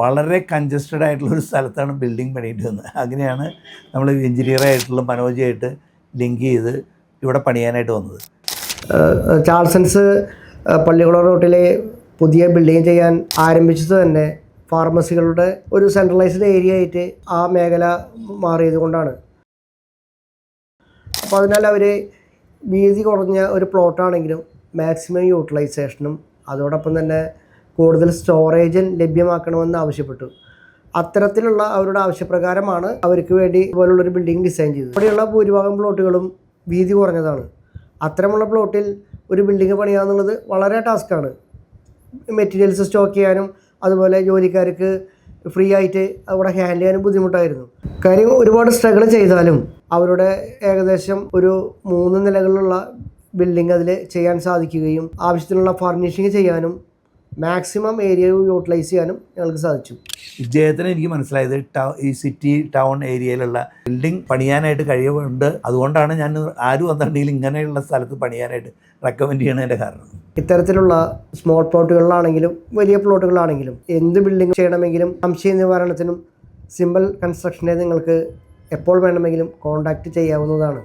വളരെ കൺജസ്റ്റഡ് ആയിട്ടുള്ള ഒരു സ്ഥലത്താണ് ബിൽഡിംഗ് പണിയിട്ട് വന്നത്. അങ്ങനെയാണ് നമ്മൾ എഞ്ചിനീയറായിട്ടുള്ള മനോജായിട്ട് ലിങ്ക് ചെയ്ത് ഇവിടെ പണിയാനായിട്ട് വന്നത്. ചാൾസൺസ് പള്ളിക്കുളം റോട്ടിലെ പുതിയ ബിൽഡിംഗ് ചെയ്യാൻ ആരംഭിച്ചത് തന്നെ ഫാർമസികളുടെ ഒരു സെൻട്രലൈസ്ഡ് ഏരിയ ആയിട്ട് ആ മേഖല മാറിയത് കൊണ്ടാണ്. അപ്പോൾ അതിനാൽ അവർ വീതി കുറഞ്ഞ ഒരു പ്ലോട്ടാണെങ്കിലും മാക്സിമം യൂട്ടിലൈസേഷനും അതോടൊപ്പം തന്നെ കൂടുതൽ സ്റ്റോറേജും ലഭ്യമാക്കണമെന്ന് ആവശ്യപ്പെട്ടു. അത്തരത്തിലുള്ള അവരുടെ ആവശ്യപ്രകാരമാണ് അവർക്ക് വേണ്ടി ഇതുപോലുള്ളൊരു ബിൽഡിംഗ് ഡിസൈൻ ചെയ്തത്. ഇവിടെയുള്ള ഭൂരിഭാഗം പ്ലോട്ടുകളും വീതി കുറഞ്ഞതാണ്. അത്തരമുള്ള പ്ലോട്ടിൽ ഒരു ബിൽഡിംഗ് പണിയാന്നുള്ളത് വളരെ ടാസ്ക്കാണ്. മെറ്റീരിയൽസ് സ്റ്റോക്ക് ചെയ്യാനും അതുപോലെ ജോലിക്കാർക്ക് ഫ്രീ ആയിട്ട് അവിടെ ഹാൻഡിൽ ചെയ്യാനും ബുദ്ധിമുട്ടായിരുന്നു. കാര്യം ഒരുപാട് സ്ട്രഗിൾ ചെയ്താലും അവരുടെ ഏകദേശം ഒരു 3 നിലകളിലുള്ള ബിൽഡിംഗ് അതിൽ ചെയ്യാൻ സാധിക്കുകയും ആവശ്യത്തിനുള്ള ഫർണിഷിങ് ചെയ്യാനും മാക്സിമം ഏരിയ യൂട്ടിലൈസ് ചെയ്യാനും ഞങ്ങൾക്ക് സാധിച്ചു. ഇദ്ദേഹത്തിന് എനിക്ക് മനസ്സിലായത് ഈ സിറ്റി ടൗൺ ഏരിയയിലുള്ള ബിൽഡിംഗ് പണിയാനായിട്ട് കഴിവുണ്ട്. അതുകൊണ്ടാണ് ഞാൻ ആരും വന്നിട്ടുണ്ടെങ്കിൽ ഇങ്ങനെയുള്ള സ്ഥലത്ത് പണിയാനായിട്ട് റെക്കമെൻഡ് ചെയ്യണതിൻ്റെ കാരണം. ഇത്തരത്തിലുള്ള സ്മോൾ പ്ലോട്ടുകളിലാണെങ്കിലും വലിയ പ്ലോട്ടുകളാണെങ്കിലും എന്ത് ബിൽഡിംഗ് ചെയ്യണമെങ്കിലും സംശയ നിവാരണത്തിനും സിമ്പിൾ കൺസ്ട്രക്ഷനെ നിങ്ങൾക്ക് എപ്പോൾ വേണമെങ്കിലും കോൺടാക്റ്റ് ചെയ്യാവുന്നതാണ്.